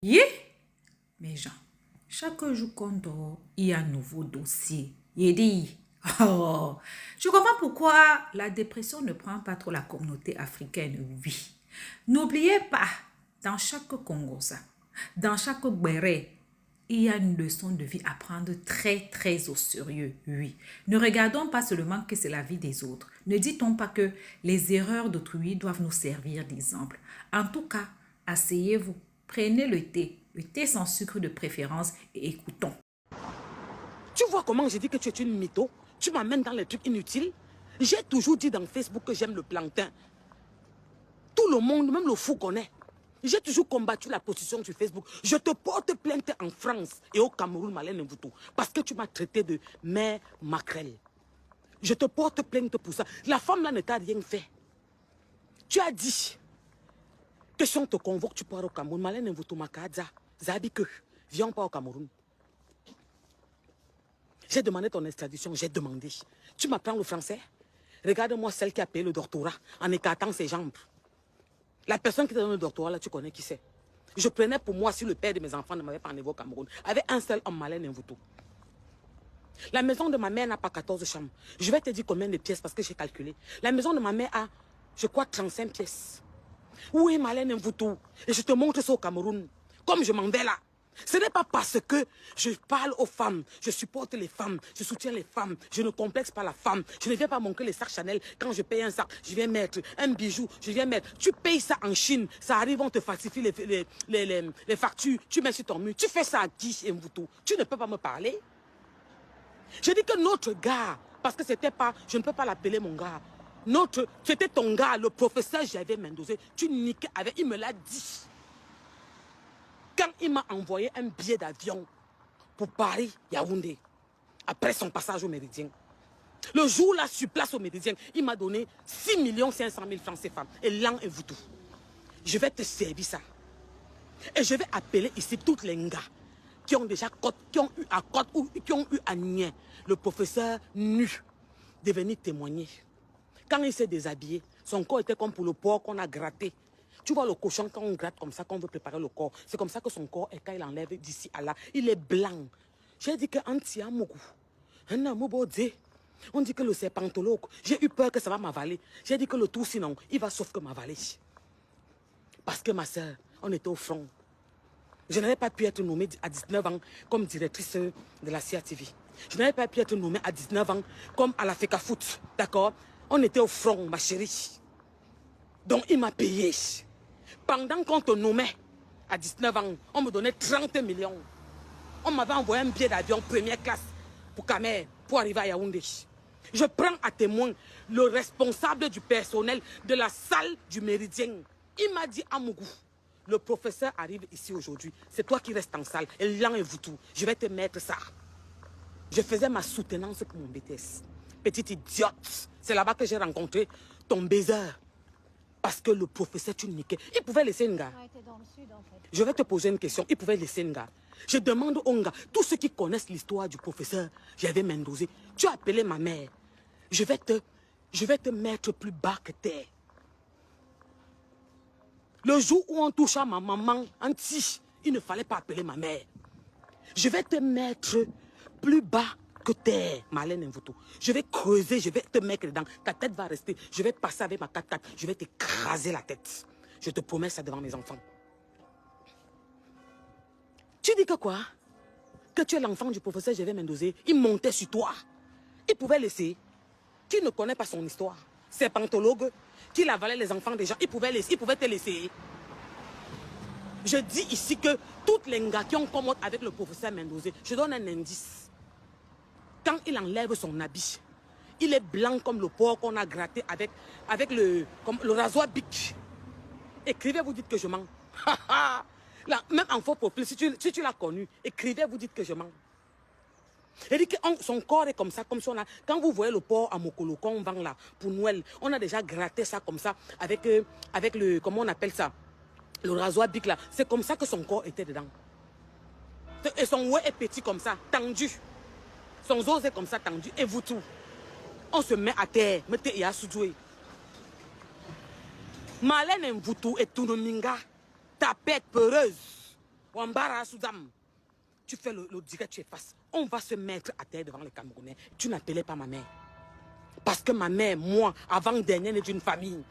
Yeah, mes gens, chaque jour qu'on dort, il y a un nouveau dossier. Il dit, oh, je comprends pourquoi la dépression ne prend pas trop la communauté africaine, oui. N'oubliez pas, dans chaque Congosa, dans chaque Béré, il y a une leçon de vie à prendre très, très au sérieux, oui. Ne regardons pas seulement que c'est la vie des autres. Ne dit-on pas que les erreurs d'autrui doivent nous servir d'exemple. En tout cas, asseyez-vous, prenez le thé sans sucre de préférence et écoutons. Tu vois comment j'ai dit que tu es une mytho? Tu m'amènes dans les trucs inutiles. J'ai toujours dit dans Facebook que j'aime le plantain. Tout le monde, même le fou connaît. J'ai toujours combattu la position sur Facebook. Je te porte plainte en France et au Cameroun, Malène Mvoutou, parce que tu m'as traité de mère maquerelle. Je te porte plainte pour ça. La femme là ne t'a rien fait. Tu as dit que si on te convoque, tu pars au Cameroun. Malène Mvoutou, Makadza, Zabike, viens pas au Cameroun. J'ai demandé ton extradition, j'ai demandé. Tu m'apprends le français? Regarde-moi celle qui a payé le doctorat en écartant ses jambes. La personne qui te donne le doctorat, là, tu connais qui c'est. Je prenais pour moi si le père de mes enfants ne m'avait pas enlevé au Cameroun. Avec un seul homme malin, Mvoutou. La maison de ma mère n'a pas 14 chambres. Je vais te dire combien de pièces parce que j'ai calculé. La maison de ma mère a, je crois, 35 pièces. Où est Malin Mvoutou? Et je te montre ça au Cameroun. Comme je m'en vais là. Ce n'est pas parce que je parle aux femmes, je supporte les femmes, je soutiens les femmes, je ne complexe pas la femme. Je ne viens pas montrer les sacs Chanel. Quand je paye un sac, je viens mettre un bijou, je viens mettre. Tu payes ça en Chine, ça arrive, on te falsifie les factures, tu mets sur ton mur. Tu fais ça à qui, Mvoutou? Tu ne peux pas me parler. Je dis que notre gars, parce que c'était pas, je ne peux pas l'appeler mon gars. C'était ton gars, le professeur Javier Mendoza. Tu niquais avec, il me l'a dit. Quand il m'a envoyé un billet d'avion pour Paris, Yaoundé, après son passage au Méridien, le jour-là, sur place au Méridien, il m'a donné 6 500 000 francs CFA. Et l'an et vous tout. Je vais te servir ça. Et je vais appeler ici toutes les gars qui ont déjà qui ont eu à Côte ou qui ont eu à Nien, le professeur nu, de venir témoigner. Quand il s'est déshabillé, son corps était comme pour le porc qu'on a gratté. Tu vois le cochon, quand on gratte comme ça, quand on veut préparer le corps, c'est comme ça que son corps est quand il enlève d'ici à là. Il est blanc. J'ai dit que on dit que le serpentologue, j'ai eu peur que ça va m'avaler. J'ai dit que le tout sinon, il va sauf que m'avaler. Parce que ma soeur, on était au front. Je n'avais pas pu être nommée à 19 ans comme directrice de la CATV. Je n'avais pas pu être nommée à 19 ans comme à la FECA Foot. D'accord? On était au front, ma chérie. Donc il m'a payé. Pendant qu'on te nommait à 19 ans, on me donnait 30 millions. On m'avait envoyé un billet d'avion première classe pour Kamer, pour arriver à Yaoundé. Je prends à témoin le responsable du personnel de la salle du Méridien. Il m'a dit, Amougou, le professeur arrive ici aujourd'hui. C'est toi qui restes en salle. Et l'an et vous tout. Je vais te mettre ça. Je faisais ma soutenance pour mon BTS. Petite idiote. C'est là-bas que j'ai rencontré ton baiser. Parce que le professeur, tu niquais. Il pouvait laisser une gars. Je vais te poser une question. Il pouvait laisser une gars. Je demande aux gars, tous ceux qui connaissent l'histoire du professeur Javier Mendoza, tu as appelé ma mère. Je vais te mettre plus bas que terre. Le jour où on touche à ma maman en tige, il ne fallait pas appeler ma mère. Je vais te mettre plus bas que terre, Malène Mvoutou. Je vais creuser, je vais te mettre dedans. Ta tête va rester. Je vais passer avec ma 4x4. Je vais t'écraser la tête. Je te promets ça devant mes enfants. Tu dis que quoi? Que tu es l'enfant du professeur Javier Mendoza. Il montait sur toi. Il pouvait laisser. Tu ne connais pas son histoire. Serpentologue, qui avalait les enfants des gens. Il pouvait te laisser. Je dis ici que toutes les gars qui ont commode avec le professeur Mendoza, je donne un indice. Quand il enlève son habit, il est blanc comme le porc qu'on a gratté avec le rasoir bic. Écrivez, vous dites que je mens. Là, même en faux profil, si tu l'as connu, écrivez, vous dites que je mens. Il dit que son corps est comme ça, comme si on a... Quand vous voyez le porc à Mokolo, quand on vend là, pour Noël, on a déjà gratté ça comme ça, avec le... Comment on appelle ça? Le rasoir bic là. C'est comme ça que son corps était dedans. Et son oué est petit comme ça, tendu. Son os est comme ça, tendu. Et vous tout. On se met à terre. Mettez ya soudoué. Malène Mvoutou et Tounominga. Ta pète peureuse. Wambara, Soudam. Tu fais le direct, tu effaces. On va se mettre à terre devant les Camerounais. Tu n'appelais pas ma mère. Parce que ma mère, moi, avant-dernière, est d'une famille.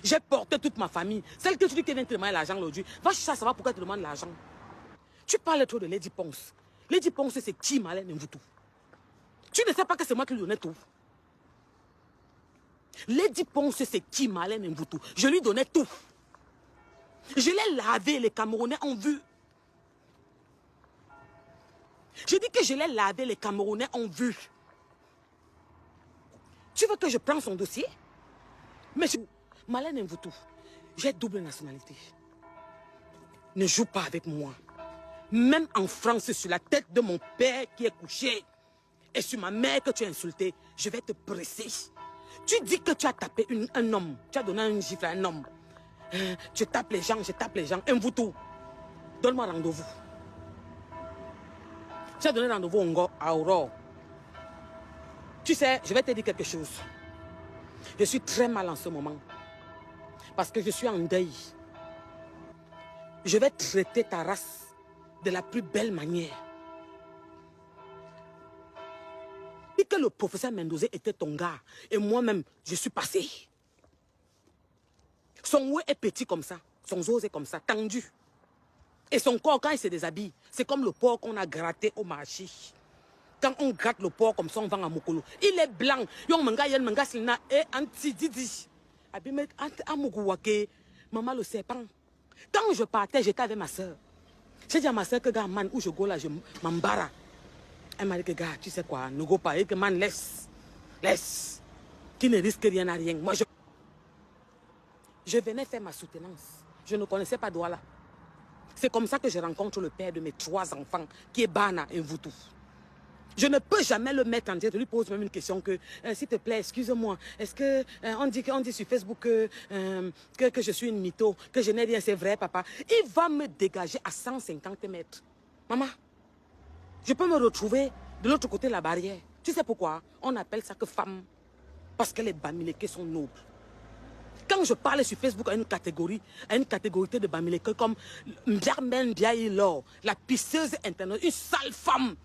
J'ai porté toute ma famille. Celle que tu dis qu'elle vient te demander l'argent l'aujourd'hui. Va chercher à savoir pourquoi elle te demande l'argent. Tu parles trop de Lady Ponce. Lady Ponce, c'est qui, Malène Mvoutou? Tu ne sais pas que c'est moi qui lui donnais tout. Lady Ponce, c'est qui, Malène Mvoutou? Je lui donnais tout. Je l'ai lavé, les Camerounais ont vu. Je dis que je l'ai lavé, les Camerounais ont vu. Tu veux que je prenne son dossier? Mais Malène Mvoutou, j'ai double nationalité. Ne joue pas avec moi. Même en France, sur la tête de mon père qui est couché et sur ma mère que tu as insulté, je vais te presser. Tu dis que tu as tapé un homme. Tu as donné un gifle à un homme. Tu tapes les gens, je tape les gens. Mvoutou, donne-moi rendez-vous. Tu as donné rendez-vous à Aurore. Tu sais, je vais te dire quelque chose. Je suis très mal en ce moment. Parce que je suis en deuil. Je vais traiter ta race de la plus belle manière. Dis que le professeur Mendoza était ton gars. Et moi-même, je suis passé. Son oué est petit comme ça. Son os est comme ça, tendu. Et son corps, quand il se déshabille, c'est comme le porc qu'on a gratté au marché. Quand on gratte le porc comme ça, on vend à Mokolo. Il est blanc. Yon manga yen manga silna et anti didi. Abime anti amuguwake. Maman le serpent. Quand je partais, j'étais avec ma soeur. J'ai dit à ma soeur que gars, man, où je go là, je m'embarrasse. Elle m'a dit que gars, tu sais quoi, ne go pas. Et que man, laisse. Laisse. Qui ne risque rien à rien. Moi, je venais faire ma soutenance. Je ne connaissais pas Douala. C'est comme ça que je rencontre le père de mes 3 enfants, qui est Bana et Mvoutou. Je ne peux jamais le mettre en tête. Je lui pose même une question que, s'il te plaît, excuse-moi, est-ce que on dit sur Facebook que je suis une mytho, que je n'ai rien, c'est vrai, papa. Il va me dégager à 150 mètres. Maman, je peux me retrouver de l'autre côté de la barrière. Tu sais pourquoi? On appelle ça que femme. Parce que les Bamileke sont nobles. Quand je parle sur Facebook à une catégorie de Bamileke comme Mbiarmen Ndiaye-Lor, la pisseuse internationale, une sale femme,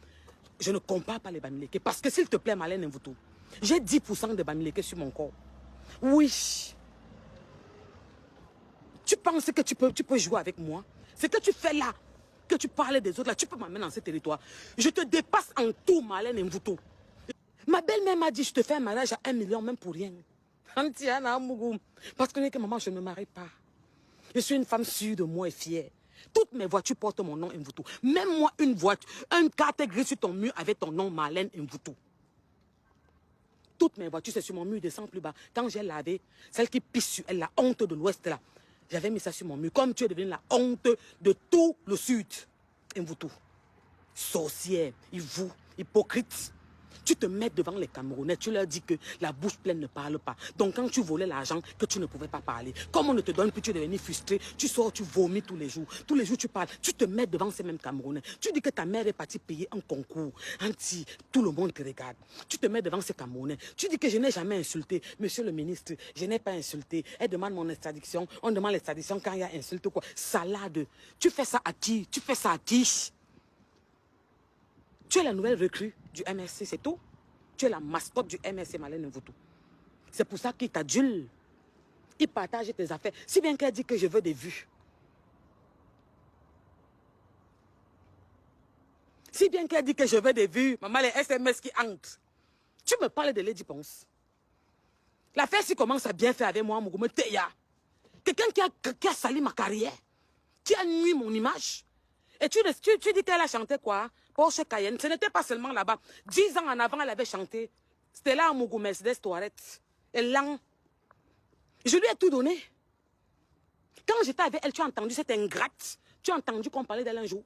je ne compare pas les Bamileke. Parce que s'il te plaît, Malène Mvoutou, j'ai 10% de Bamileke sur mon corps. Oui. Tu penses que tu peux jouer avec moi? Ce que tu fais là, que tu parles des autres là, tu peux m'amener dans ce territoire. Je te dépasse en tout, Malène Mvoutou. Ma belle-mère m'a dit, je te fais un mariage à 1 million, même pour rien. Parce que maman, je ne me marie pas. Je suis une femme sûre de moi et fière. Toutes mes voitures portent mon nom Mvoutou. Même moi, une voiture, un carte gris sur ton mur avec ton nom Malène Mvoutou. Toutes mes voitures, c'est sur mon mur, descend plus bas. Quand j'ai lavé, celle qui pisse sur elle, la honte de l'Ouest là, j'avais mis ça sur mon mur. Comme tu es devenue la honte de tout le Sud. Mvoutou. Sorcière, vous, hypocrite. Tu te mets devant les Camerounais, tu leur dis que la bouche pleine ne parle pas. Donc quand tu volais l'argent, que tu ne pouvais pas parler. Comme on ne te donne plus, tu es devenu frustré, tu sors, tu vomis tous les jours. Tous les jours tu parles, tu te mets devant ces mêmes Camerounais. Tu dis que ta mère est partie payer un concours. Anti, tout le monde te regarde. Tu te mets devant ces Camerounais. Tu dis que je n'ai jamais insulté. Monsieur le ministre, je n'ai pas insulté. Elle demande mon extradition. On demande l'extradition quand il y a insulte ou quoi. Salade. Tu fais ça à qui? Tu fais ça à qui? Tu es la nouvelle recrue du MRC, c'est tout. Tu es la mascotte du MRC, Malène Mvoutou. C'est pour ça qu'il t'adule. Il partage tes affaires. Si bien qu'elle dit que je veux des vues. Si bien qu'elle dit que je veux des vues, maman, les SMS qui entrent. Tu me parles de Lady Ponce. L'affaire si commence à bien faire avec moi, Mougoumé Teya. Quelqu'un qui a sali ma carrière. Qui a nuit mon image. Et tu dis qu'elle a chanté quoi? Porsche Cayenne. Ce n'était pas seulement là-bas. 10 ans en avant, elle avait chanté. C'était là à Mougou, Mercedes Tourette. Et là, je lui ai tout donné. Quand j'étais avec elle, tu as entendu cette ingrate. Tu as entendu qu'on parlait d'elle un jour.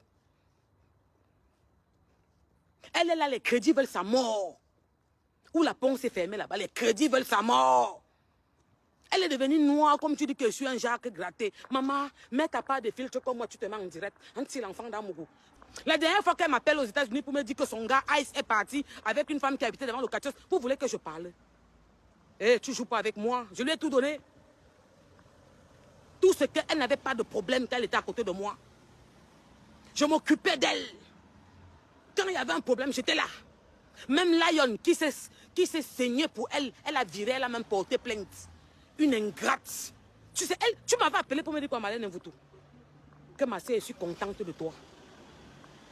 Elle est là, les crédits veulent sa mort. Où la ponce est fermée là-bas, les crédits veulent sa mort. Elle est devenue noire, comme tu dis que je suis un Jacques gratté. Maman, mets ta part de filtre comme moi, tu te mets en direct. Un petit enfant d'Amougou. La dernière fois qu'elle m'appelle aux États-Unis pour me dire que son gars Ice est parti avec une femme qui habitait devant le quartier, vous voulez que je parle? Eh, tu joues pas avec moi. Je lui ai tout donné. Tout ce qu'elle n'avait pas de problème qu'elle était à côté de moi. Je m'occupais d'elle. Quand il y avait un problème, j'étais là. Même Lion, qui s'est saigné pour elle, elle a viré, elle a même porté plainte. Une ingrate. Tu sais, elle, tu m'avais appelé pour me dire quoi, Marlène Mvoutou? Que ma sœur, je suis contente de toi.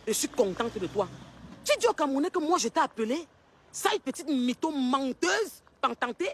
Je suis contente de toi. Tu dis au Camerounais que moi, je t'ai appelé? Sale petite mytho menteuse, pentantée.